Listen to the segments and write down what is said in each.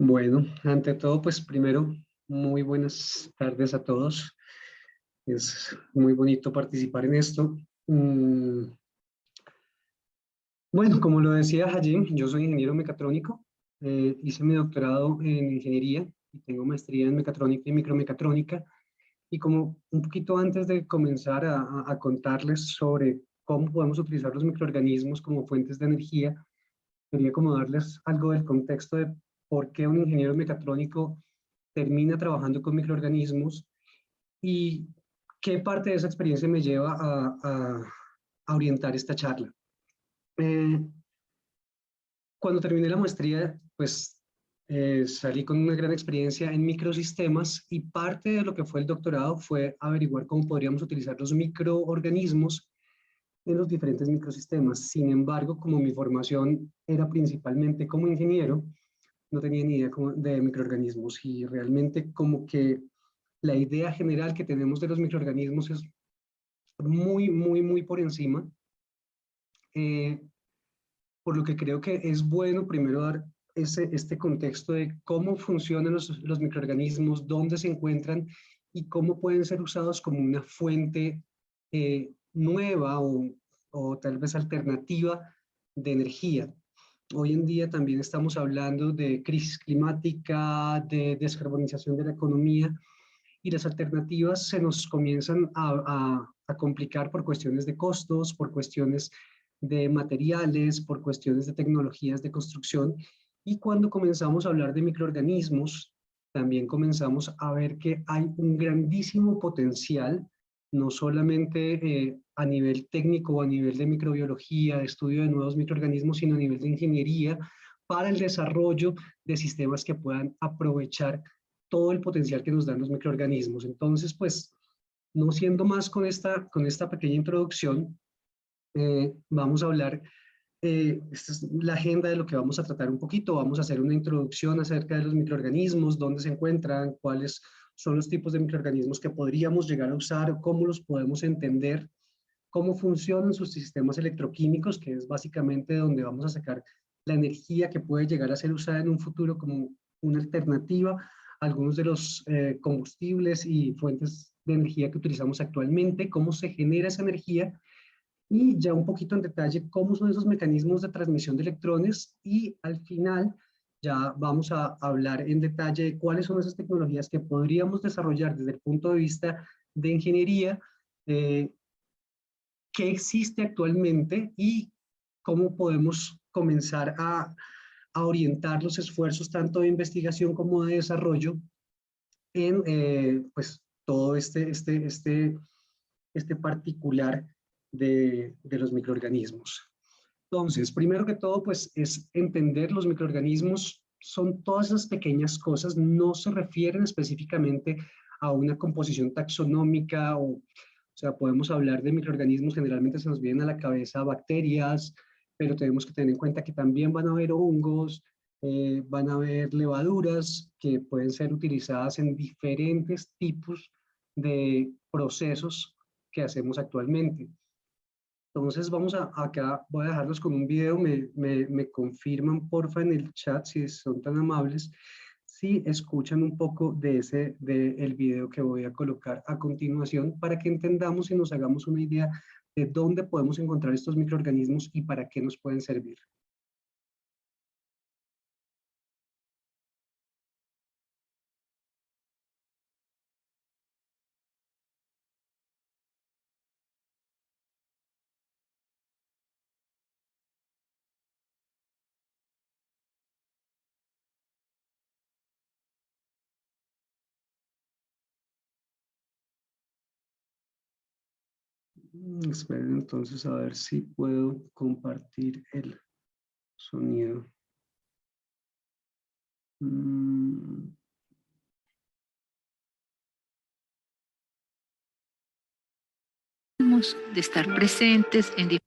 Bueno, ante todo, pues primero, muy buenas tardes a todos. Es muy bonito participar en esto. Bueno, como lo decía Hajim, yo soy ingeniero mecatrónico. Hice mi doctorado en ingeniería y tengo maestría en mecatrónica y micromecatrónica. Y como un poquito antes de comenzar a contarles sobre cómo podemos utilizar los microorganismos como fuentes de energía, quería como darles algo del contexto de por qué un ingeniero mecatrónico termina trabajando con microorganismos y qué parte de esa experiencia me lleva a orientar esta charla. Eh, Cuando terminé la maestría, pues salí con una gran experiencia en microsistemas y parte de lo que fue el doctorado fue averiguar cómo podríamos utilizar los microorganismos en los diferentes microsistemas. Sin embargo, como mi formación era principalmente como ingeniero, no tenía ni idea de microorganismos y realmente como que la idea general que tenemos de los microorganismos es muy por encima, eh, por lo que creo que es bueno primero dar este contexto de cómo funcionan los microorganismos, dónde se encuentran y cómo pueden ser usados como una fuente nueva o tal vez alternativa de energía. Hoy en día también estamos hablando de crisis climática, de descarbonización de la economía, y las alternativas se nos comienzan a complicar por cuestiones de costos, por cuestiones de materiales, por cuestiones de tecnologías de construcción. Y cuando comenzamos a hablar de microorganismos, también comenzamos a ver que hay un grandísimo potencial, no solamente a nivel técnico o a nivel de microbiología, de estudio de nuevos microorganismos, sino a nivel de ingeniería, para el desarrollo de sistemas que puedan aprovechar todo el potencial que nos dan los microorganismos. Entonces, pues, no siendo más con esta pequeña introducción, vamos a hablar, esta es la agenda de lo que vamos a tratar un poquito. Vamos a hacer una introducción acerca de los microorganismos, dónde se encuentran, cuáles son los tipos de microorganismos que podríamos llegar a usar, cómo los podemos entender, cómo funcionan sus sistemas electroquímicos, que es básicamente donde vamos a sacar la energía que puede llegar a ser usada en un futuro como una alternativa a algunos de los combustibles y fuentes de energía que utilizamos actualmente, cómo se genera esa energía y ya un poquito en detalle cómo son esos mecanismos de transmisión de electrones y al final ya vamos a hablar en detalle de cuáles son esas tecnologías que podríamos desarrollar desde el punto de vista de ingeniería, eh, qué existe actualmente y cómo podemos comenzar a orientar los esfuerzos tanto de investigación como de desarrollo en pues, todo este particular de los microorganismos. Entonces, primero que todo, pues es entender los microorganismos, son todas esas pequeñas cosas, no se refieren específicamente a una composición taxonómica o sea, podemos hablar de microorganismos, generalmente se nos vienen a la cabeza bacterias, pero tenemos que tener en cuenta que también van a haber hongos, van a haber levaduras que pueden ser utilizadas en diferentes tipos de procesos que hacemos actualmente. Entonces vamos acá, voy a dejarlos con un video, me confirman porfa en el chat si son tan amables, si escuchan un poco de el video que voy a colocar a continuación para que entendamos y nos hagamos una idea de dónde podemos encontrar estos microorganismos y para qué nos pueden servir. Esperen entonces a ver si puedo compartir el sonido. Mm. De estar presentes en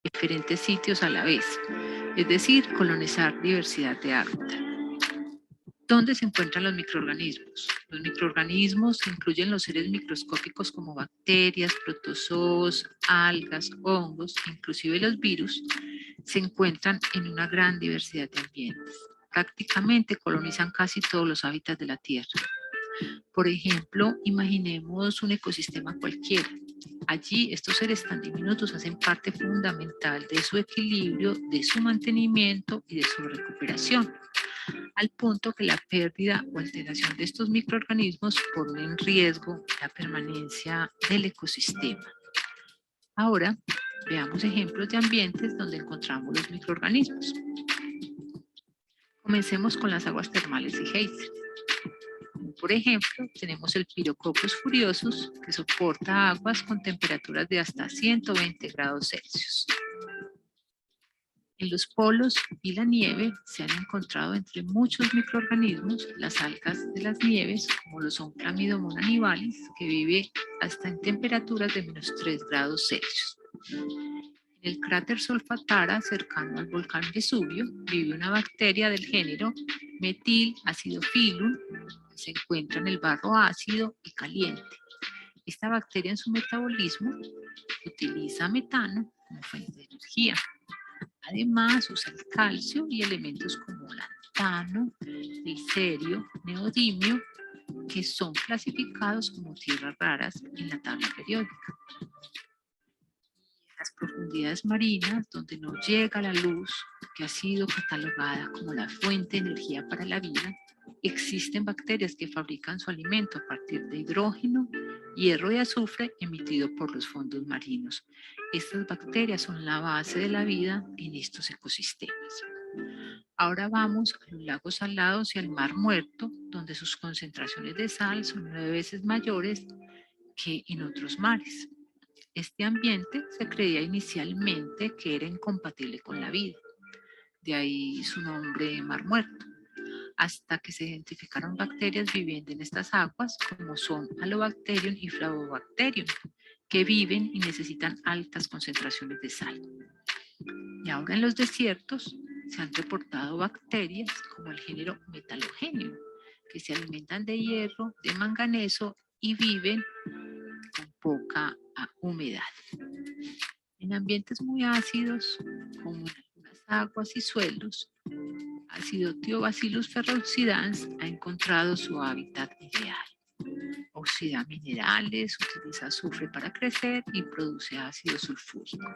diferentes sitios a la vez, es decir, colonizar diversidad de hábitat. ¿Dónde se encuentran los microorganismos? Los microorganismos incluyen los seres microscópicos como bacterias, protozoos, algas, hongos, inclusive los virus, se encuentran en una gran diversidad de ambientes. Prácticamente colonizan casi todos los hábitats de la Tierra. Por ejemplo, imaginemos un ecosistema cualquiera. Allí estos seres tan diminutos hacen parte fundamental de su equilibrio, de su mantenimiento y de su recuperación, al punto que la pérdida o alteración de estos microorganismos pone en riesgo la permanencia del ecosistema. Ahora, veamos ejemplos de ambientes donde encontramos los microorganismos. Comencemos con las aguas termales y geysers. Por ejemplo, tenemos el Pirococcus furiosus, que soporta aguas con temperaturas de hasta 120 grados Celsius. En los polos y la nieve se han encontrado entre muchos microorganismos las algas de las nieves, como lo son Chlamydomonas nivalis, que vive hasta en temperaturas de menos 3 grados Celsius. En el cráter Solfatara, cercano al volcán Vesubio, vive una bacteria del género Methylacidophyllum, que se encuentra en el barro ácido y caliente. Esta bacteria en su metabolismo utiliza metano como fuente de energía. Además, usa el calcio y elementos como lantano, el cerio, neodimio, que son clasificados como tierras raras en la tabla periódica. En las profundidades marinas, donde no llega la luz, que ha sido catalogada como la fuente de energía para la vida, existen bacterias que fabrican su alimento a partir de hidrógeno, hierro y azufre emitido por los fondos marinos. Estas bacterias son la base de la vida en estos ecosistemas. Ahora vamos a los lagos salados y al mar muerto, donde sus concentraciones de sal son 9 veces mayores que en otros mares. Este ambiente se creía inicialmente que era incompatible con la vida, de ahí su nombre mar muerto, hasta que se identificaron bacterias viviendo en estas aguas, como son Halobacterium y Flavobacterium, que viven y necesitan altas concentraciones de sal. Y ahora en los desiertos se han reportado bacterias como el género Metalogenium, que se alimentan de hierro, de manganeso y viven con poca humedad. En ambientes muy ácidos, como en algunas aguas y suelos, Acidotiobacillus ferrooxidans ha encontrado su hábitat ideal. Oxida minerales, utiliza azufre para crecer y produce ácido sulfúrico.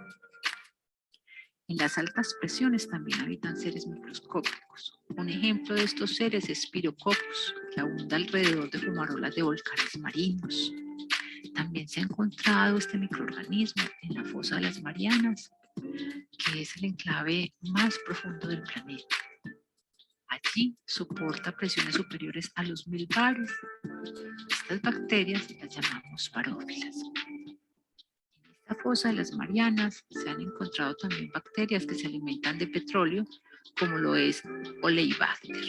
En las altas presiones también habitan seres microscópicos. Un ejemplo de estos seres es Pirococcus, que abunda alrededor de fumarolas de volcanes marinos. También se ha encontrado este microorganismo en la fosa de las Marianas, que es el enclave más profundo del planeta. Allí soporta presiones superiores a los 1000 bares. Estas bacterias las llamamos barófilas. En esta fosa de las Marianas se han encontrado también bacterias que se alimentan de petróleo, como lo es Oleibacter.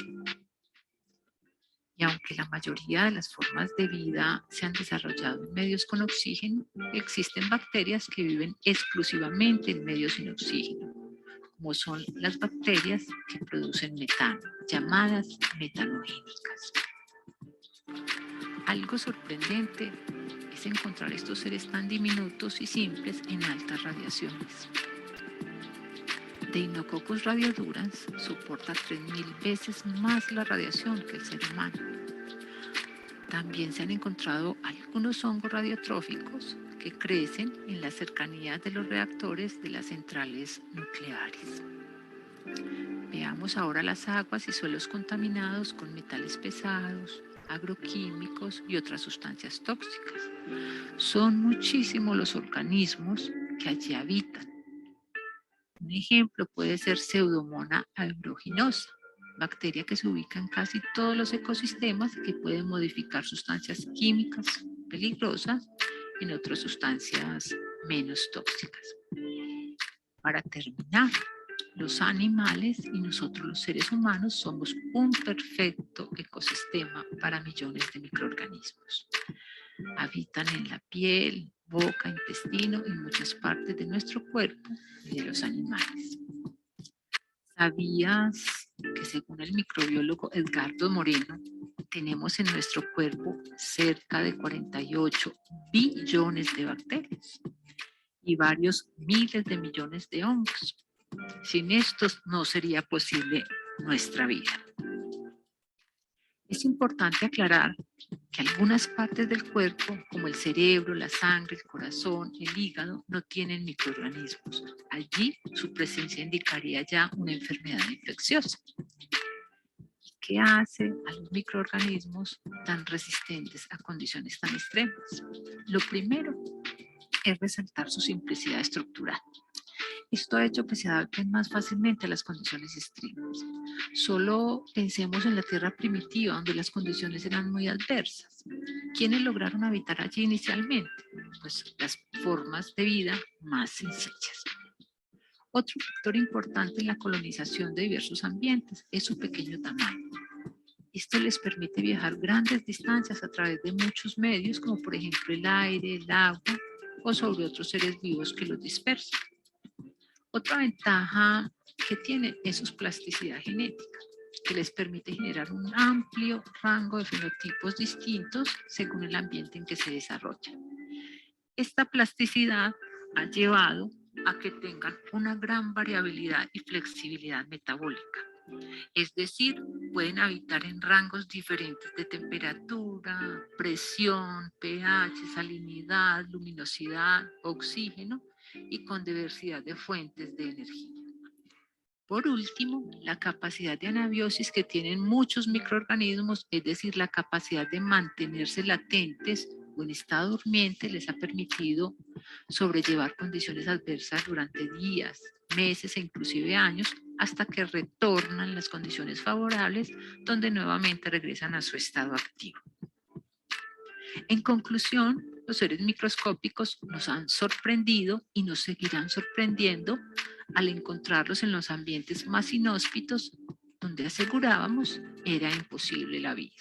Y aunque la mayoría de las formas de vida se han desarrollado en medios con oxígeno, existen bacterias que viven exclusivamente en medios sin oxígeno, como son las bacterias que producen metano, llamadas metanogénicas. Algo sorprendente es encontrar estos seres tan diminutos y simples en altas radiaciones. Deinococcus radiodurans soporta 3000 veces más la radiación que el ser humano. También se han encontrado algunos hongos radiotróficos que crecen en las cercanías de los reactores de las centrales nucleares. Veamos ahora las aguas y suelos contaminados con metales pesados, agroquímicos y otras sustancias tóxicas. Son muchísimos los organismos que allí habitan. Un ejemplo puede ser Pseudomonas aeruginosa, bacteria que se ubica en casi todos los ecosistemas y que puede modificar sustancias químicas peligrosas en otras sustancias menos tóxicas. Para terminar, los animales y nosotros los seres humanos somos un perfecto ecosistema para millones de microorganismos. Habitan en la piel, boca, intestino y muchas partes de nuestro cuerpo y de los animales. ¿Sabías que según el microbiólogo Edgardo Moreno, tenemos en nuestro cuerpo cerca de 48 billones de bacterias y varios miles de millones de hongos? Sin estos no sería posible nuestra vida. Es importante aclarar que algunas partes del cuerpo, como el cerebro, la sangre, el corazón, el hígado, no tienen microorganismos. Allí su presencia indicaría ya una enfermedad infecciosa. ¿Qué hace a los microorganismos tan resistentes a condiciones tan extremas? Lo primero es resaltar su simplicidad estructural. Esto ha hecho que se adapten más fácilmente a las condiciones extremas. Solo pensemos en la Tierra primitiva, donde las condiciones eran muy adversas. ¿Quiénes lograron habitar allí inicialmente? Pues las formas de vida más sencillas. Otro factor importante en la colonización de diversos ambientes es su pequeño tamaño. Esto les permite viajar grandes distancias a través de muchos medios, como por ejemplo el aire, el agua o sobre otros seres vivos que los dispersan. Otra ventaja que tienen es su plasticidad genética, que les permite generar un amplio rango de fenotipos distintos según el ambiente en que se desarrollan. Esta plasticidad ha llevado a que tengan una gran variabilidad y flexibilidad metabólica. Es decir, pueden habitar en rangos diferentes de temperatura, presión, pH, salinidad, luminosidad, oxígeno y con diversidad de fuentes de energía. Por último, la capacidad de anabiosis que tienen muchos microorganismos, es decir, la capacidad de mantenerse latentes o en estado durmiente, les ha permitido sobrellevar condiciones adversas durante días, meses e inclusive años, hasta que retornan las condiciones favorables, donde nuevamente regresan a su estado activo. En conclusión, los seres microscópicos nos han sorprendido y nos seguirán sorprendiendo al encontrarlos en los ambientes más inhóspitos, donde asegurábamos era imposible la vida.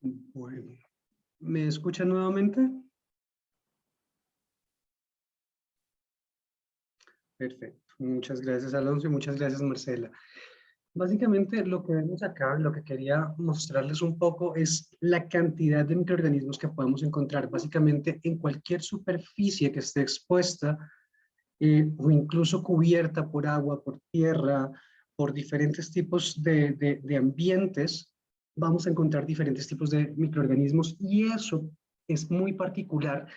Bueno, ¿me escuchan nuevamente? Perfecto. Muchas gracias, Alonso, y muchas gracias, Marcela. Básicamente, lo que vemos acá, lo que quería mostrarles un poco es la cantidad de microorganismos que podemos encontrar básicamente en cualquier superficie que esté expuesta o incluso cubierta por agua, por tierra, por diferentes tipos de ambientes. Vamos a encontrar diferentes tipos de microorganismos y eso es muy particular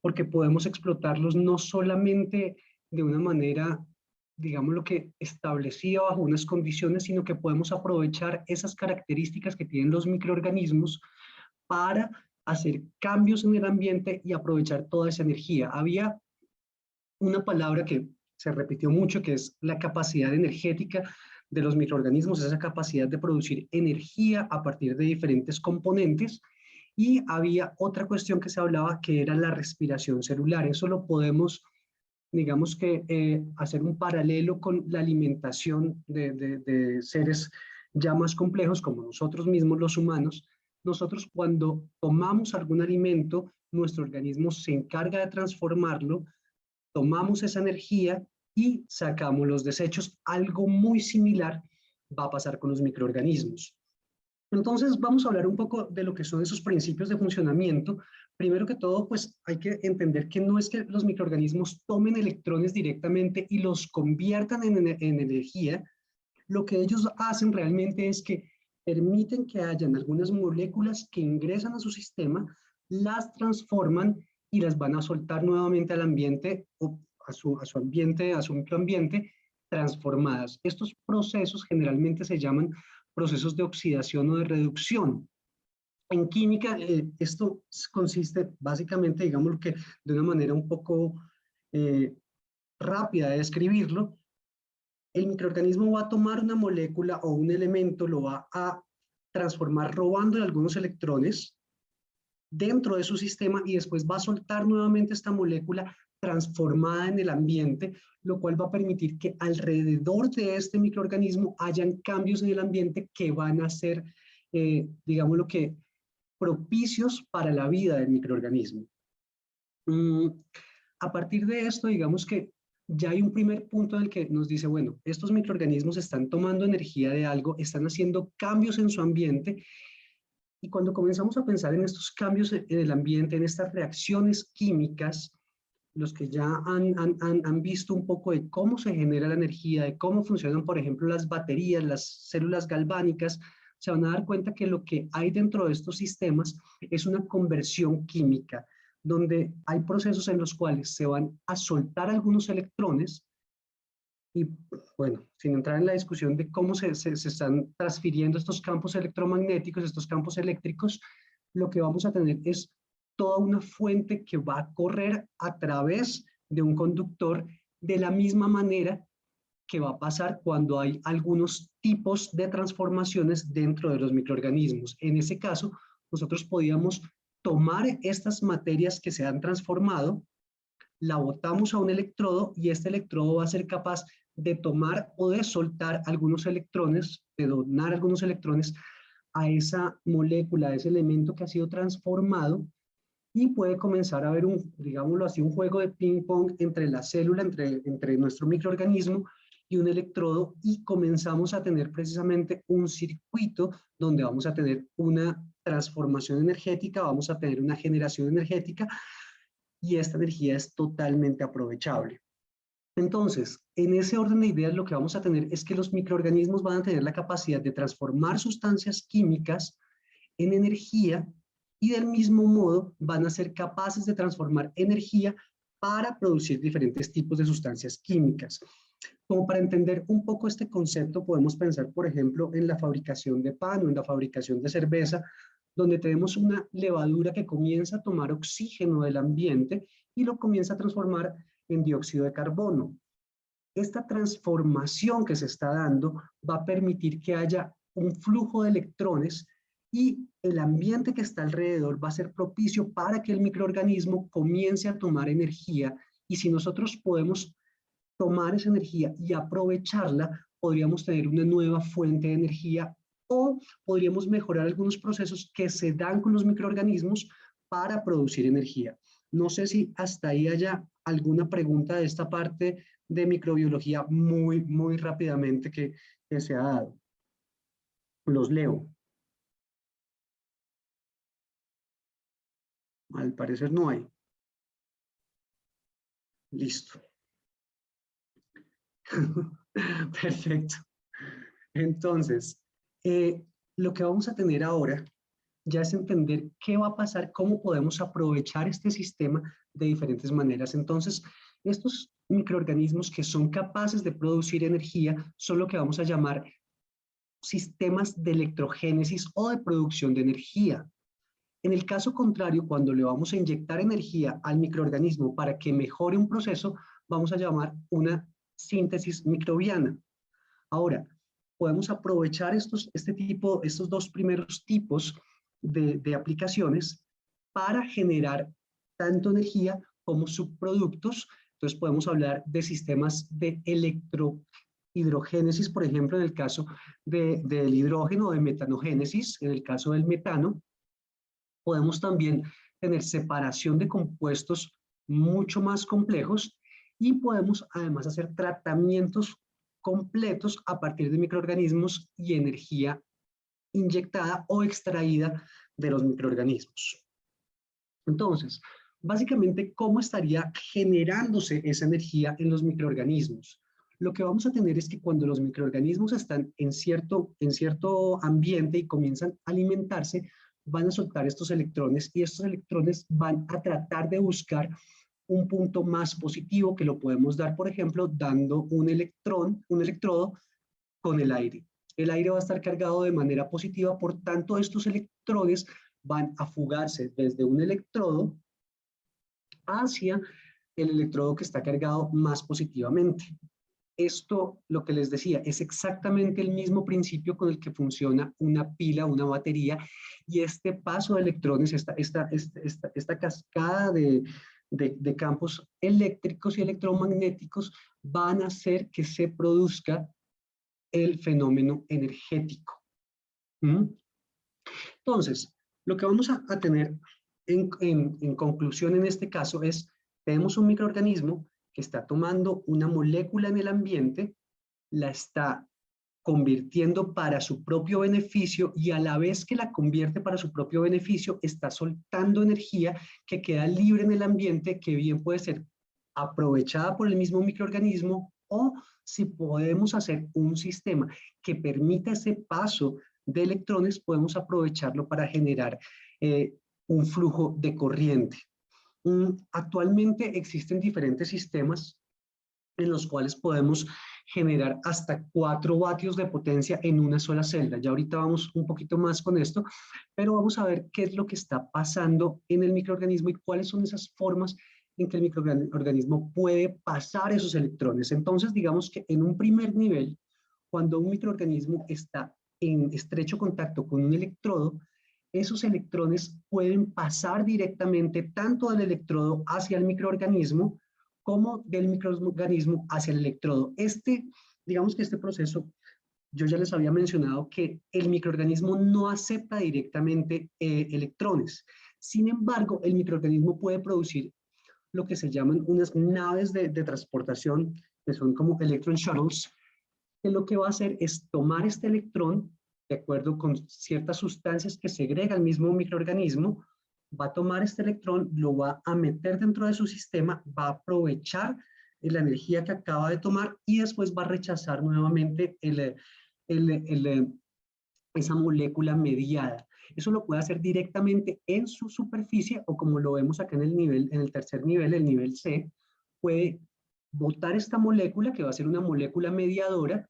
porque podemos explotarlos no solamente de una manera, digamos, lo que establecida bajo unas condiciones, sino que podemos aprovechar esas características que tienen los microorganismos para hacer cambios en el ambiente y aprovechar toda esa energía. Había una palabra que se repitió mucho, que es la capacidad energética de los microorganismos, esa capacidad de producir energía a partir de diferentes componentes. Y había otra cuestión que se hablaba, que era la respiración celular. Eso lo podemos, digamos que, hacer un paralelo con la alimentación de seres ya más complejos, como nosotros mismos los humanos. Nosotros cuando tomamos algún alimento, nuestro organismo se encarga de transformarlo, tomamos esa energía y sacamos los desechos. Algo muy similar va a pasar con los microorganismos. Entonces vamos a hablar un poco de lo que son esos principios de funcionamiento. Primero que todo, pues hay que entender que no es que los microorganismos tomen electrones directamente y los conviertan en energía. Lo que ellos hacen realmente es que permiten que hayan algunas moléculas que ingresan a su sistema, las transforman y las van a soltar nuevamente al ambiente o a su ambiente, a su microambiente, transformadas. Estos procesos generalmente se llaman procesos de oxidación o de reducción. En química, esto consiste básicamente, digamos que de una manera un poco rápida de describirlo, el microorganismo va a tomar una molécula o un elemento, lo va a transformar robando algunos electrones dentro de su sistema y después va a soltar nuevamente esta molécula transformada en el ambiente, lo cual va a permitir que alrededor de este microorganismo hayan cambios en el ambiente que van a ser, digamos lo que, propicios para la vida del microorganismo. A partir de esto, digamos que ya hay un primer punto en el que nos dice, bueno, estos microorganismos están tomando energía de algo, están haciendo cambios en su ambiente Y cuando comenzamos a pensar en estos cambios en el ambiente, en estas reacciones químicas, los que ya han visto un poco de cómo se genera la energía, de cómo funcionan, por ejemplo, las baterías, las células galvánicas, se van a dar cuenta que lo que hay dentro de estos sistemas es una conversión química, donde hay procesos en los cuales se van a soltar algunos electrones y, bueno, sin entrar en la discusión de cómo se están transfiriendo estos campos electromagnéticos, estos campos eléctricos, lo que vamos a tener es toda una fuente que va a correr a través de un conductor de la misma manera que va a pasar cuando hay algunos tipos de transformaciones dentro de los microorganismos. En ese caso, nosotros podíamos tomar estas materias que se han transformado, la botamos a un electrodo y este electrodo va a ser capaz de tomar o de soltar algunos electrones, de donar algunos electrones a esa molécula, a ese elemento que ha sido transformado, y puede comenzar a haber un, digámoslo así, un juego de ping-pong entre la célula, entre nuestro microorganismo y un electrodo, y comenzamos a tener precisamente un circuito donde vamos a tener una transformación energética, vamos a tener una generación energética, y esta energía es totalmente aprovechable. Entonces, en ese orden de ideas, lo que vamos a tener es que los microorganismos van a tener la capacidad de transformar sustancias químicas en energía, y del mismo modo van a ser capaces de transformar energía para producir diferentes tipos de sustancias químicas. Como para entender un poco este concepto, podemos pensar, por ejemplo, en la fabricación de pan o en la fabricación de cerveza, donde tenemos una levadura que comienza a tomar oxígeno del ambiente y lo comienza a transformar en dióxido de carbono. Esta transformación que se está dando va a permitir que haya un flujo de electrones, y el ambiente que está alrededor va a ser propicio para que el microorganismo comience a tomar energía, y si nosotros podemos tomar esa energía y aprovecharla, podríamos tener una nueva fuente de energía, o podríamos mejorar algunos procesos que se dan con los microorganismos para producir energía. No sé si hasta ahí haya alguna pregunta de esta parte de microbiología muy rápidamente que se ha dado. Los leo. Al parecer no hay. Listo. Perfecto. Entonces, lo que vamos a tener ahora ya es entender qué va a pasar, cómo podemos aprovechar este sistema de diferentes maneras. Entonces, estos microorganismos que son capaces de producir energía son lo que vamos a llamar sistemas de electrogénesis o de producción de energía. En el caso contrario, cuando le vamos a inyectar energía al microorganismo para que mejore un proceso, vamos a llamar una síntesis microbiana. Ahora, podemos aprovechar estos dos primeros tipos de aplicaciones para generar tanto energía como subproductos. Entonces podemos hablar de sistemas de electrohidrogénesis, por ejemplo, en el caso del hidrógeno, o de metanogénesis, en el caso del metano. Podemos también tener separación de compuestos mucho más complejos, y podemos además hacer tratamientos completos a partir de microorganismos y energía inyectada o extraída de los microorganismos. Entonces, básicamente, ¿cómo estaría generándose esa energía en los microorganismos? Lo que vamos a tener es que cuando los microorganismos están en cierto ambiente y comienzan a alimentarse, van a soltar estos electrones, y estos electrones van a tratar de buscar un punto más positivo, que lo podemos dar, por ejemplo, dando un electrodo con el aire. El aire va a estar cargado de manera positiva, por tanto, estos electrones van a fugarse desde un electrodo hacia el electrodo que está cargado más positivamente. Esto, lo que les decía, es exactamente el mismo principio con el que funciona una pila, una batería, y este paso de electrones, esta cascada de campos eléctricos y electromagnéticos van a hacer que se produzca el fenómeno energético. Entonces, lo que vamos a tener en conclusión en este caso es, tenemos un microorganismo que está tomando una molécula en el ambiente, la está convirtiendo para su propio beneficio, y a la vez que la convierte para su propio beneficio, está soltando energía que queda libre en el ambiente, que bien puede ser aprovechada por el mismo microorganismo, o si podemos hacer un sistema que permita ese paso de electrones, podemos aprovecharlo para generar un flujo de corriente. Actualmente existen diferentes sistemas en los cuales podemos generar hasta 4 vatios de potencia en una sola celda. Ya ahorita vamos un poquito más con esto, pero vamos a ver qué es lo que está pasando en el microorganismo y cuáles son esas formas en que el microorganismo puede pasar esos electrones. Entonces, digamos que en un primer nivel, cuando un microorganismo está en estrecho contacto con un electrodo, esos electrones pueden pasar directamente tanto del electrodo hacia el microorganismo como del microorganismo hacia el electrodo. Digamos que este proceso, yo ya les había mencionado que el microorganismo no acepta directamente electrones. Sin embargo, el microorganismo puede producir lo que se llaman unas naves de transportación, que son como electron shuttles, que lo que va a hacer es tomar este electrón, de acuerdo con ciertas sustancias que segrega el mismo microorganismo, va a tomar este electrón, lo va a meter dentro de su sistema, va a aprovechar la energía que acaba de tomar y después va a rechazar nuevamente esa molécula mediada. Eso lo puede hacer directamente en su superficie, o como lo vemos acá en el tercer nivel, el nivel C, puede botar esta molécula, que va a ser una molécula mediadora,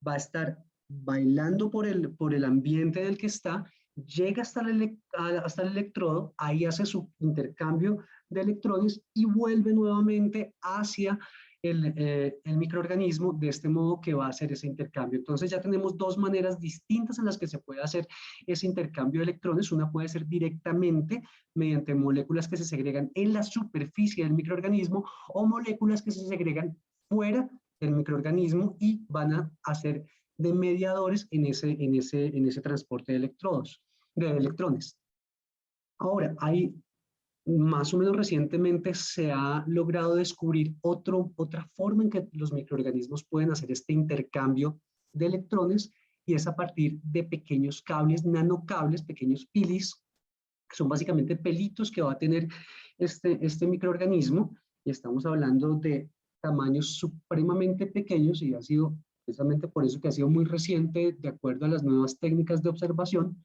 va a estar bailando por el ambiente en el que está, llega hasta el electrodo, ahí hace su intercambio de electrones y vuelve nuevamente hacia el microorganismo, de este modo que va a hacer ese intercambio. Entonces ya tenemos dos maneras distintas en las que se puede hacer ese intercambio de electrones. Una puede ser directamente mediante moléculas que se segregan en la superficie del microorganismo, o moléculas que se segregan fuera del microorganismo y van a hacer de mediadores en ese transporte de electrones. Ahora, más o menos recientemente se ha logrado descubrir otra forma en que los microorganismos pueden hacer este intercambio de electrones, y es a partir de pequeños cables, nanocables, pequeños pilis, que son básicamente pelitos que va a tener este microorganismo, y estamos hablando de tamaños supremamente pequeños, y ha sido precisamente por eso que ha sido muy reciente, de acuerdo a las nuevas técnicas de observación,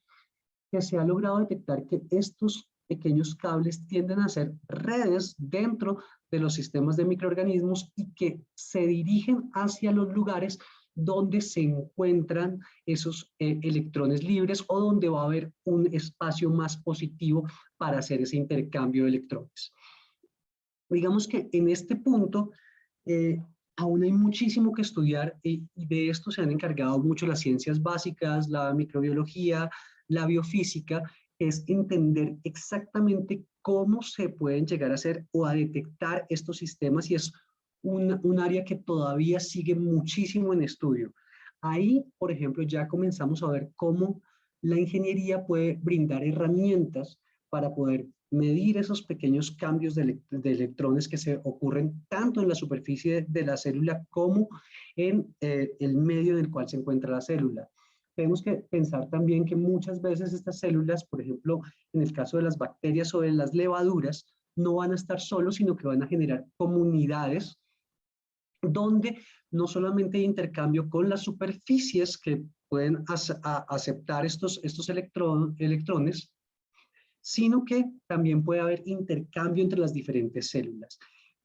que se ha logrado detectar que estos pequeños cables tienden a ser redes dentro de los sistemas de microorganismos y que se dirigen hacia los lugares donde se encuentran esos electrones libres, o donde va a haber un espacio más positivo para hacer ese intercambio de electrones. Digamos que en este punto aún hay muchísimo que estudiar, y de esto se han encargado mucho las ciencias básicas, la microbiología, la biofísica, es entender exactamente cómo se pueden llegar a hacer o a detectar estos sistemas, y es un área que todavía sigue muchísimo en estudio. Ahí, por ejemplo, ya comenzamos a ver cómo la ingeniería puede brindar herramientas para poder medir esos pequeños cambios de electrones que se ocurren tanto en la superficie de la célula como en el medio en el cual se encuentra la célula. Tenemos que pensar también que muchas veces estas células, por ejemplo, en el caso de las bacterias o de las levaduras, no van a estar solos, sino que van a generar comunidades donde no solamente hay intercambio con las superficies que pueden aceptar estos electrones, sino que también puede haber intercambio entre las diferentes células.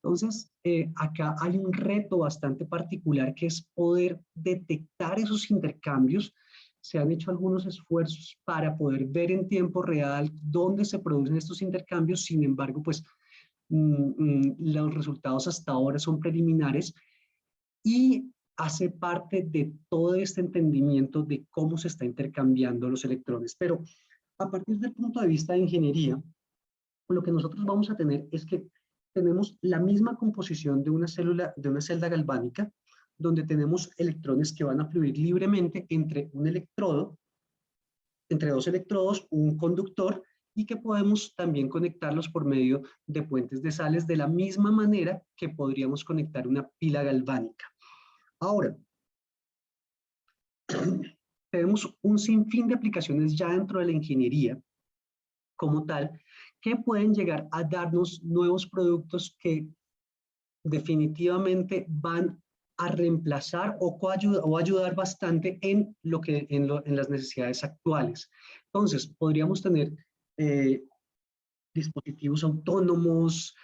Entonces, acá hay un reto bastante particular, que es poder detectar esos intercambios. Se han hecho algunos esfuerzos para poder ver en tiempo real dónde se producen estos intercambios. Sin embargo, pues los resultados hasta ahora son preliminares, y hace parte de todo este entendimiento de cómo se está intercambiando los electrones. Pero a partir del punto de vista de ingeniería, lo que nosotros vamos a tener es que tenemos la misma composición de una celda galvánica, donde tenemos electrones que van a fluir libremente entre entre dos electrodos, un conductor, y que podemos también conectarlos por medio de puentes de sales, de la misma manera que podríamos conectar una pila galvánica. Ahora, tenemos un sinfín de aplicaciones ya dentro de la ingeniería como tal, que pueden llegar a darnos nuevos productos que definitivamente van a reemplazar o ayudar bastante en, en las necesidades actuales. Entonces, podríamos tener dispositivos autónomos,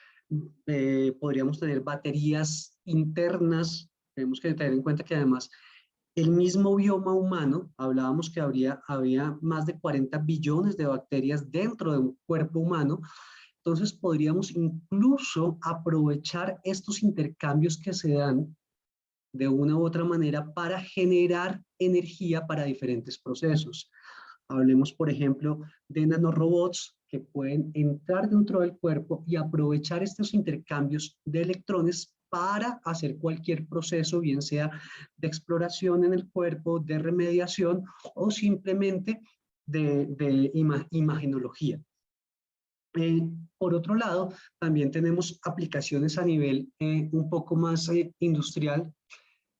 podríamos tener baterías internas. Tenemos que tener en cuenta que además el mismo bioma humano, hablábamos que había más de 40 billones de bacterias dentro de un cuerpo humano. Entonces podríamos incluso aprovechar estos intercambios que se dan de una u otra manera para generar energía para diferentes procesos. Hablemos, por ejemplo, de nanorobots que pueden entrar dentro del cuerpo y aprovechar estos intercambios de electrones para hacer cualquier proceso, bien sea de exploración en el cuerpo, de remediación o simplemente de imagenología. Por otro lado, también tenemos aplicaciones a nivel un poco más industrial.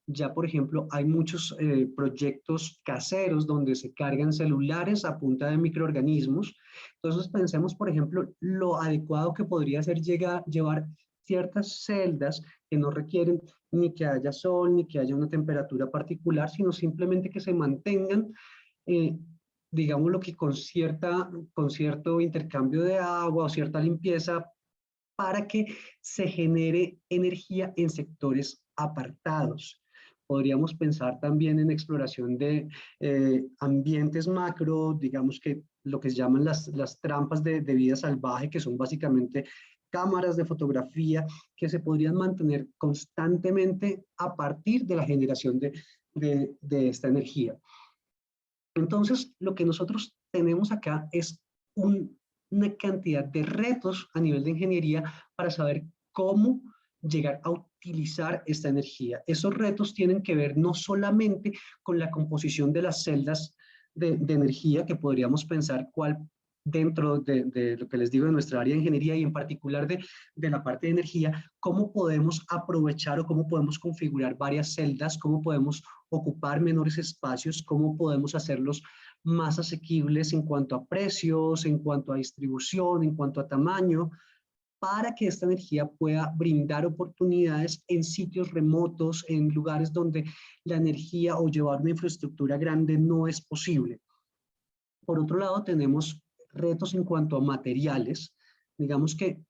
Ya, por ejemplo, hay muchos proyectos caseros donde se cargan celulares a punta de microorganismos. Entonces, pensemos, por ejemplo, lo adecuado que podría ser llevar ciertas celdas que no requieren ni que haya sol, ni que haya una temperatura particular, sino simplemente que se mantengan, eh, digámoslo que con cierto intercambio de agua o cierta limpieza para que se genere energía en sectores apartados. Podríamos pensar también en exploración de ambientes macro, digamos que lo que se llaman las trampas de vida salvaje, que son básicamente cámaras de fotografía que se podrían mantener constantemente a partir de la generación de esta energía. Entonces, lo que nosotros tenemos acá es una cantidad de retos a nivel de ingeniería para saber cómo llegar a utilizar esta energía. Esos retos tienen que ver no solamente con la composición de las celdas de energía, que podríamos pensar cuál dentro de lo que les digo de nuestra área de ingeniería y en particular de la parte de energía, cómo podemos aprovechar o cómo podemos configurar varias celdas, cómo podemos ocupar menores espacios, cómo podemos hacerlos más asequibles en cuanto a precios, en cuanto a distribución, en cuanto a tamaño, para que esta energía pueda brindar oportunidades en sitios remotos, en lugares donde la energía o llevar una infraestructura grande no es posible. Por otro lado, tenemos retos en cuanto a materiales. Digamos que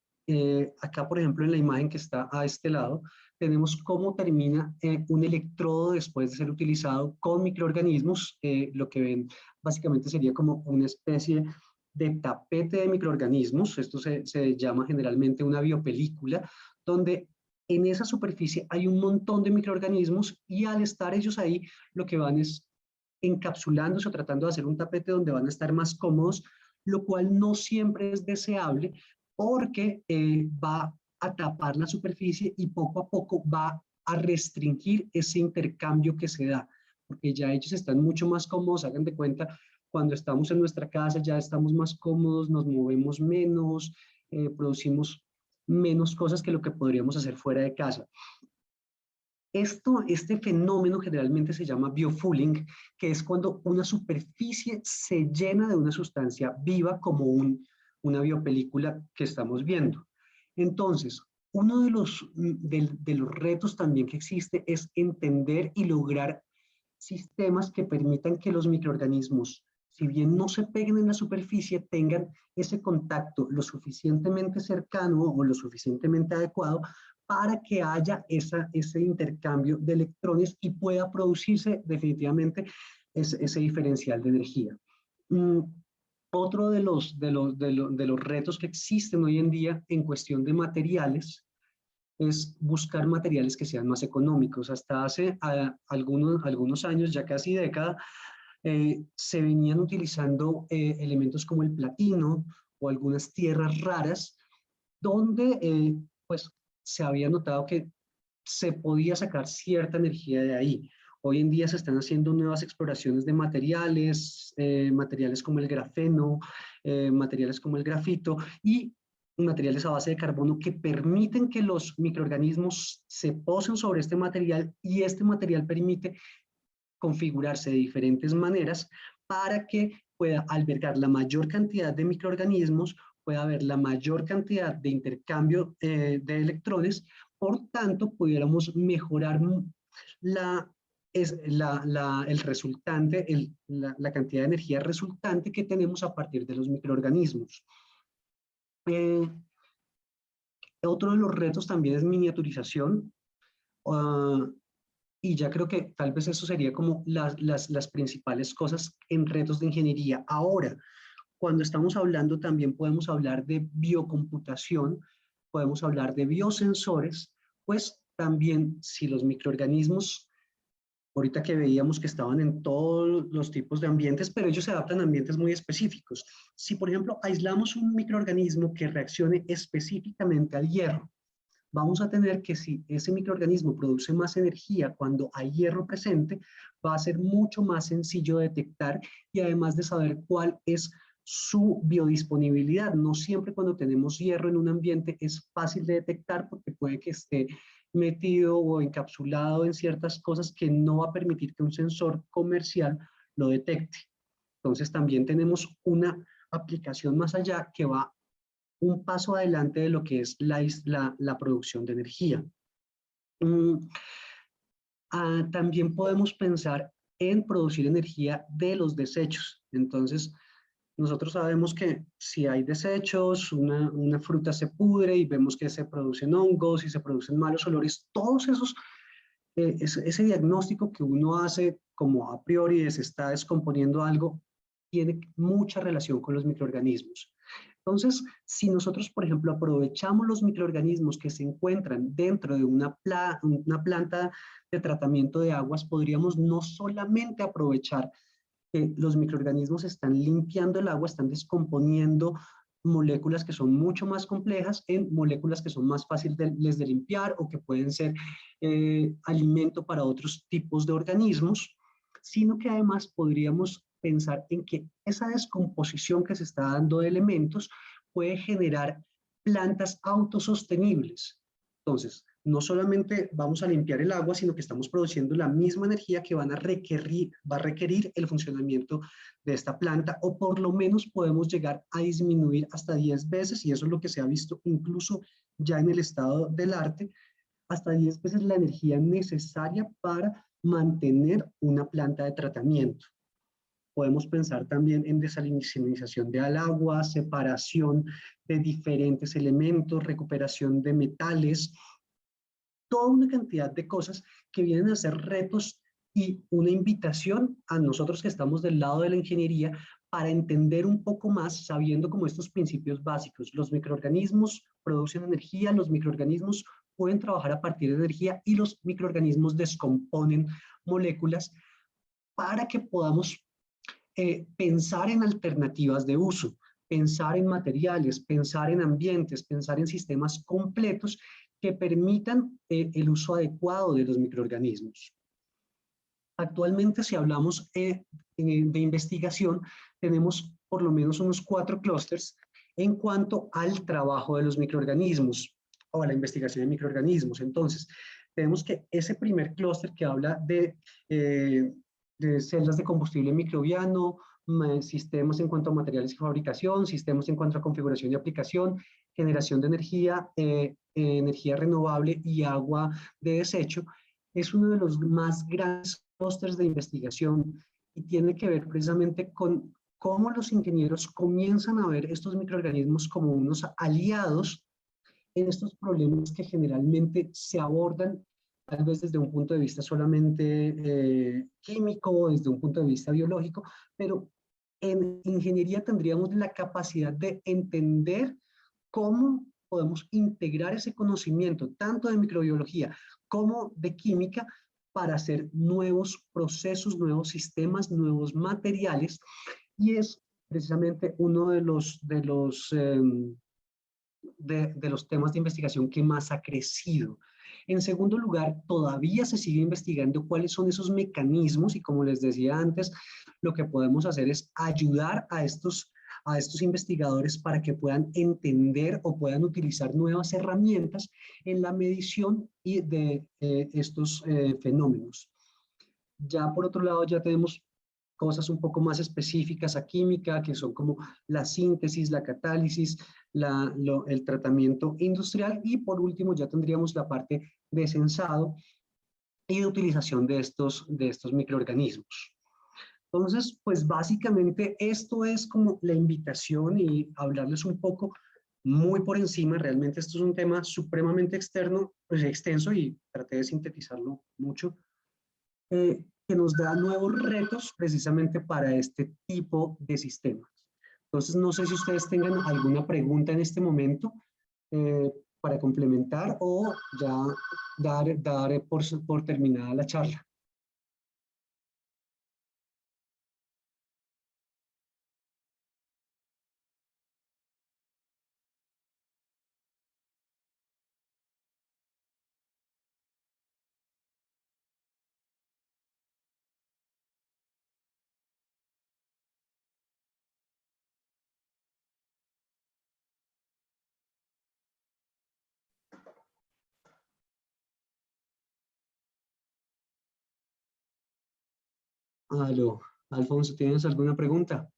acá, por ejemplo, en la imagen que está a este lado, tenemos cómo termina un electrodo después de ser utilizado con microorganismos. Lo que ven básicamente sería como una especie de tapete de microorganismos. Esto se llama generalmente una biopelícula, donde en esa superficie hay un montón de microorganismos y al estar ellos ahí, lo que van es encapsulándose o tratando de hacer un tapete donde van a estar más cómodos, lo cual no siempre es deseable porque va a tapar la superficie y poco a poco va a restringir ese intercambio que se da, porque ya ellos están mucho más cómodos, hagan de cuenta, cuando estamos en nuestra casa ya estamos más cómodos, nos movemos menos, producimos menos cosas que lo que podríamos hacer fuera de casa. Este fenómeno generalmente se llama biofouling, que es cuando una superficie se llena de una sustancia viva como una biopelícula que estamos viendo. Entonces, uno de los retos también que existe es entender y lograr sistemas que permitan que los microorganismos, si bien no se peguen en la superficie, tengan ese contacto lo suficientemente cercano o lo suficientemente adecuado para que haya ese intercambio de electrones y pueda producirse definitivamente ese diferencial de energía. Otro de los retos que existen hoy en día en cuestión de materiales es buscar materiales que sean más económicos. Hasta hace algunos años, ya casi década, se venían utilizando elementos como el platino o algunas tierras raras, donde pues se había notado que se podía sacar cierta energía de ahí. Hoy en día se están haciendo nuevas exploraciones de materiales, materiales como el grafeno, materiales como el grafito y materiales a base de carbono que permiten que los microorganismos se posen sobre este material y este material permite configurarse de diferentes maneras para que pueda albergar la mayor cantidad de microorganismos, pueda haber la mayor cantidad de intercambio de electrones, por tanto, pudiéramos mejorar el resultante, la cantidad de energía resultante que tenemos a partir de los microorganismos. Otro de los retos también es miniaturización, y ya creo que tal vez eso sería como las principales cosas en retos de ingeniería. Ahora, cuando estamos hablando también podemos hablar de biocomputación, podemos hablar de biosensores, pues también si los microorganismos, ahorita que veíamos que estaban en todos los tipos de ambientes, pero ellos se adaptan a ambientes muy específicos. Si, por ejemplo, aislamos un microorganismo que reaccione específicamente al hierro, vamos a tener que si ese microorganismo produce más energía cuando hay hierro presente, va a ser mucho más sencillo de detectar y además de saber cuál es su biodisponibilidad. No siempre cuando tenemos hierro en un ambiente es fácil de detectar porque puede que esté metido o encapsulado en ciertas cosas que no va a permitir que un sensor comercial lo detecte. Entonces también tenemos una aplicación más allá que va un paso adelante de lo que es la producción de energía. También podemos pensar en producir energía de los desechos. Entonces, nosotros sabemos que si hay desechos, una fruta se pudre y vemos que se producen hongos y se producen malos olores, todos esos, ese diagnóstico que uno hace como a priori de se está descomponiendo algo, tiene mucha relación con los microorganismos. Entonces, si nosotros, por ejemplo, aprovechamos los microorganismos que se encuentran dentro de una planta de tratamiento de aguas, podríamos no solamente aprovechar que los microorganismos están limpiando el agua, están descomponiendo moléculas que son mucho más complejas en moléculas que son más fáciles de limpiar o que pueden ser alimento para otros tipos de organismos, sino que además podríamos pensar en que esa descomposición que se está dando de elementos puede generar plantas autosostenibles. Entonces, no solamente vamos a limpiar el agua, sino que estamos produciendo la misma energía que va a requerir el funcionamiento de esta planta, o por lo menos podemos llegar a disminuir hasta 10 veces, y eso es lo que se ha visto incluso ya en el estado del arte, hasta 10 veces la energía necesaria para mantener una planta de tratamiento. Podemos pensar también en desalinización del agua, separación de diferentes elementos, recuperación de metales, toda una cantidad de cosas que vienen a ser retos y una invitación a nosotros que estamos del lado de la ingeniería para entender un poco más, sabiendo como estos principios básicos. Los microorganismos producen energía, los microorganismos pueden trabajar a partir de energía y los microorganismos descomponen moléculas para que podamos pensar en alternativas de uso, pensar en materiales, pensar en ambientes, pensar en sistemas completos que permitan el uso adecuado de los microorganismos. Actualmente, si hablamos de investigación, tenemos por lo menos unos 4 clústeres en cuanto al trabajo de los microorganismos o a la investigación de microorganismos. Entonces, tenemos que ese primer clúster que habla de celdas de combustible microbiano, sistemas en cuanto a materiales y fabricación, sistemas en cuanto a configuración y aplicación, generación de energía, energía renovable y agua de desecho, es uno de los más grandes clústeres de investigación y tiene que ver precisamente con cómo los ingenieros comienzan a ver estos microorganismos como unos aliados en estos problemas que generalmente se abordan tal vez desde un punto de vista solamente químico, desde un punto de vista biológico, pero en ingeniería tendríamos la capacidad de entender cómo podemos integrar ese conocimiento, tanto de microbiología como de química, para hacer nuevos procesos, nuevos sistemas, nuevos materiales, y es precisamente uno de los temas de investigación que más ha crecido. En segundo lugar, todavía se sigue investigando cuáles son esos mecanismos y, como les decía antes, lo que podemos hacer es ayudar a estos investigadores para que puedan entender o puedan utilizar nuevas herramientas en la medición y de estos fenómenos. Ya por otro lado ya tenemos cosas un poco más específicas a química, que son como la síntesis, la catálisis, el tratamiento industrial, y por último ya tendríamos la parte de sensado y de utilización de estos microorganismos. Entonces, pues básicamente esto es como la invitación y hablarles un poco muy por encima. Realmente esto es un tema supremamente externo, pues extenso, y traté de sintetizarlo mucho, que nos da nuevos retos precisamente para este tipo de sistemas. Entonces, no sé si ustedes tengan alguna pregunta en este momento eh, para complementar, o ya dar por terminada la charla. Aló, Alfonso, ¿tienes alguna pregunta?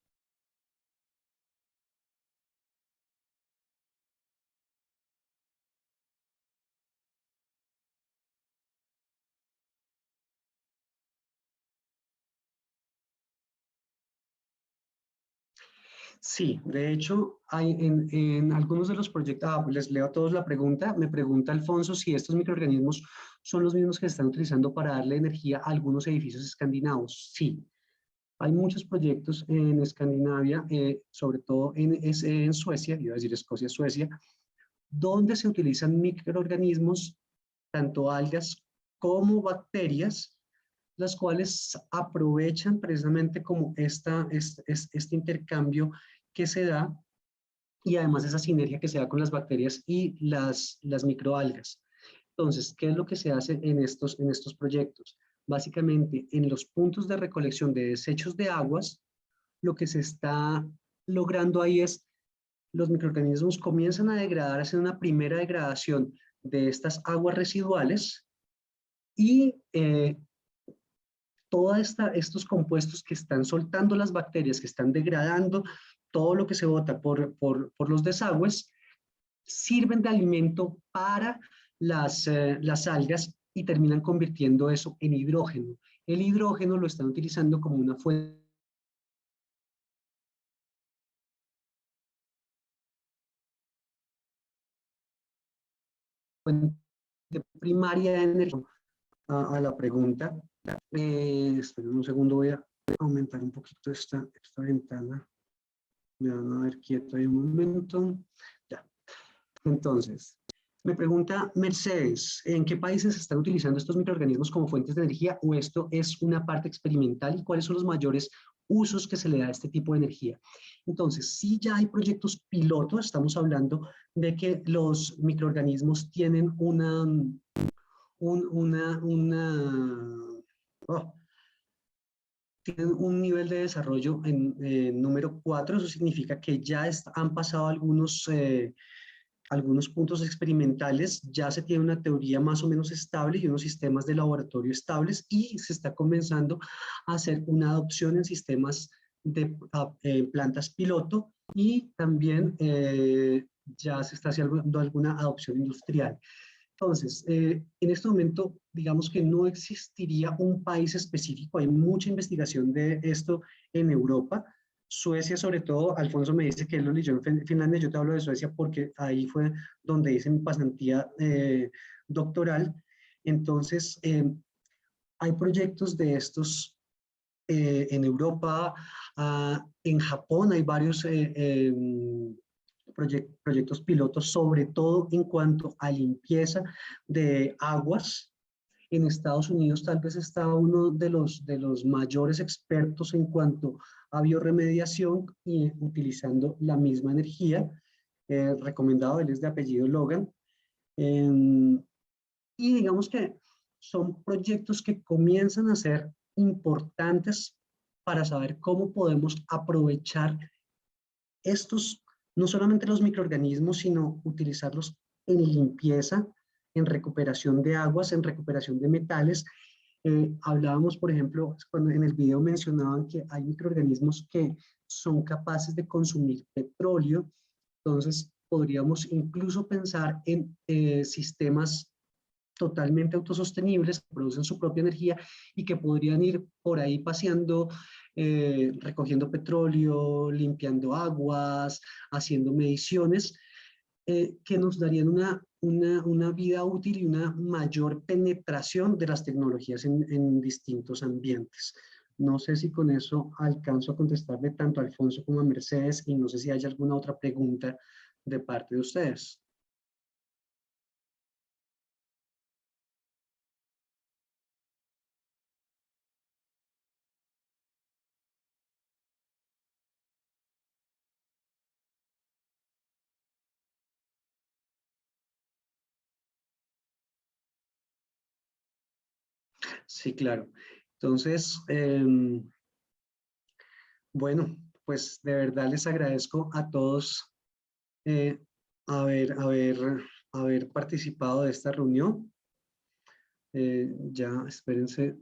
Sí, de hecho, hay en algunos de los proyectos, les leo a todos la pregunta. Me pregunta Alfonso si estos microorganismos son los mismos que se están utilizando para darle energía a algunos edificios escandinavos. Sí, hay muchos proyectos en Escandinavia, sobre todo en Suecia, iba a decir Escocia, Suecia, donde se utilizan microorganismos, tanto algas como bacterias, las cuales aprovechan precisamente como este intercambio que se da, y además esa sinergia que se da con las bacterias y las microalgas. Entonces, ¿qué es lo que se hace en estos proyectos? Básicamente, en los puntos de recolección de desechos de aguas, lo que se está logrando ahí es los microorganismos comienzan a degradar, hacen una primera degradación de estas aguas residuales, y todos estos compuestos que están soltando las bacterias, que están degradando todo lo que se bota por los desagües, sirven de alimento para las algas y terminan convirtiendo eso en hidrógeno. El hidrógeno lo están utilizando como una fuente primaria de energía. A la pregunta, esperen un segundo, voy a aumentar un poquito esta ventana. Me van a ver quieto ahí un momento. Ya. Entonces, me pregunta Mercedes, ¿en qué países se están utilizando estos microorganismos como fuentes de energía, o esto es una parte experimental, y cuáles son los mayores usos que se le da a este tipo de energía? Entonces, si ya hay proyectos pilotos, estamos hablando de que los microorganismos tienen oh, tienen un nivel de desarrollo en número 4. Eso significa que ya han pasado algunos puntos experimentales, ya se tiene una teoría más o menos estable y unos sistemas de laboratorio estables, y se está comenzando a hacer una adopción en sistemas de plantas piloto, y también ya se está haciendo alguna adopción industrial. Entonces, en este momento, digamos que no existiría un país específico. Hay mucha investigación de esto en Europa. Suecia, sobre todo, Alfonso me dice que él lo leyó en Finlandia. Yo te hablo de Suecia porque ahí fue donde hice mi pasantía doctoral. Entonces, hay proyectos de estos en Europa. En Japón hay varios proyectos pilotos, sobre todo en cuanto a limpieza de aguas. En Estados Unidos tal vez está uno de los mayores expertos en cuanto a bioremediación, y utilizando la misma energía. Recomendado, él es de apellido Logan. Eh, y digamos que son proyectos que comienzan a ser importantes para saber cómo podemos aprovechar estos, no solamente los microorganismos, sino utilizarlos en limpieza, en recuperación de aguas, en recuperación de metales, Hablábamos, por ejemplo, cuando en el video mencionaban que hay microorganismos que son capaces de consumir petróleo, entonces podríamos incluso pensar en sistemas totalmente autosostenibles que producen su propia energía y que podrían ir por ahí paseando, recogiendo petróleo, limpiando aguas, haciendo mediciones, que nos darían una vida útil y una mayor penetración de las tecnologías en distintos ambientes. No sé si con eso alcanzo a contestarle tanto a Alfonso como a Mercedes y no sé si hay alguna otra pregunta de parte de ustedes. Sí, claro. Entonces, bueno, pues de verdad les agradezco a todos eh, haber, haber, haber participado de esta reunión. Ya, espérense,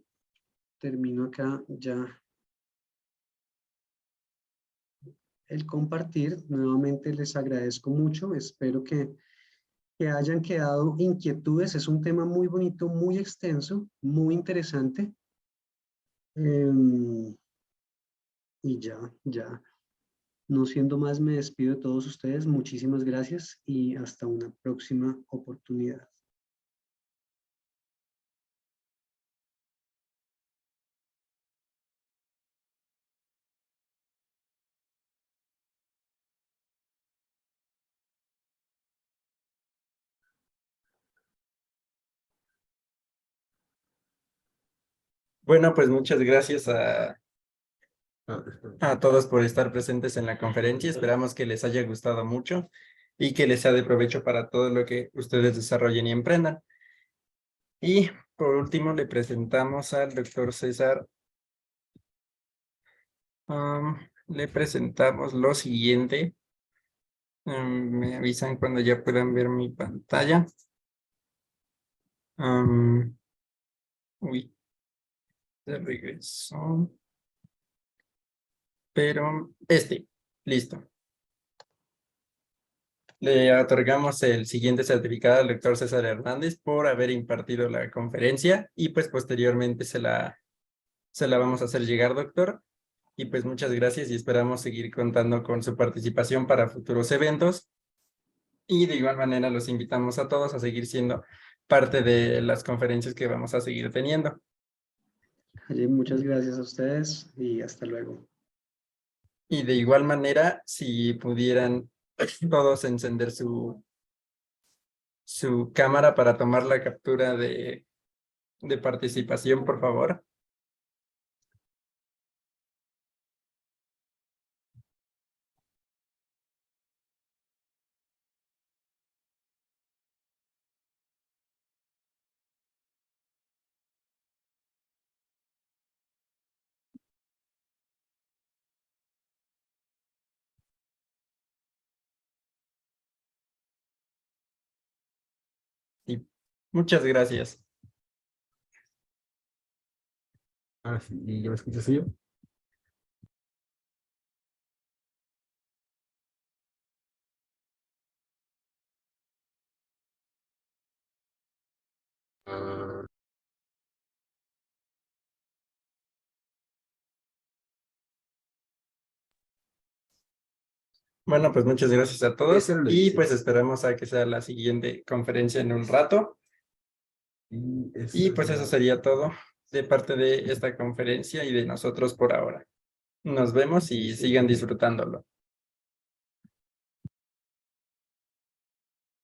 termino acá ya el compartir. Nuevamente les agradezco mucho. Espero que hayan quedado inquietudes. Es un tema muy bonito, muy extenso, muy interesante. Y ya. No siendo más, me despido de todos ustedes. Muchísimas gracias y hasta una próxima oportunidad. Bueno, pues muchas gracias a todos por estar presentes en la conferencia. Esperamos que les haya gustado mucho y que les sea de provecho para todo lo que ustedes desarrollen y emprendan. Y por último le presentamos al doctor César. Le presentamos lo siguiente. Me avisan cuando ya puedan ver mi pantalla. Uy, se regresó. Pero listo. Le otorgamos el siguiente certificado al doctor César Hernández por haber impartido la conferencia y pues posteriormente se la vamos a hacer llegar, doctor. Y pues muchas gracias y esperamos seguir contando con su participación para futuros eventos. Y de igual manera los invitamos a todos a seguir siendo parte de las conferencias que vamos a seguir teniendo. Muchas gracias a ustedes y hasta luego. Y de igual manera, si pudieran todos encender su cámara para tomar la captura de participación, por favor. Y muchas gracias. Ah, sí, ¿y ya me escuchas yo? Ah, Bueno, pues muchas gracias a todos Ese lo y dices. pues esperamos a que sea la siguiente conferencia en un rato. Y pues eso sería todo de parte de esta conferencia y de nosotros por ahora. Nos vemos y sigan disfrutándolo.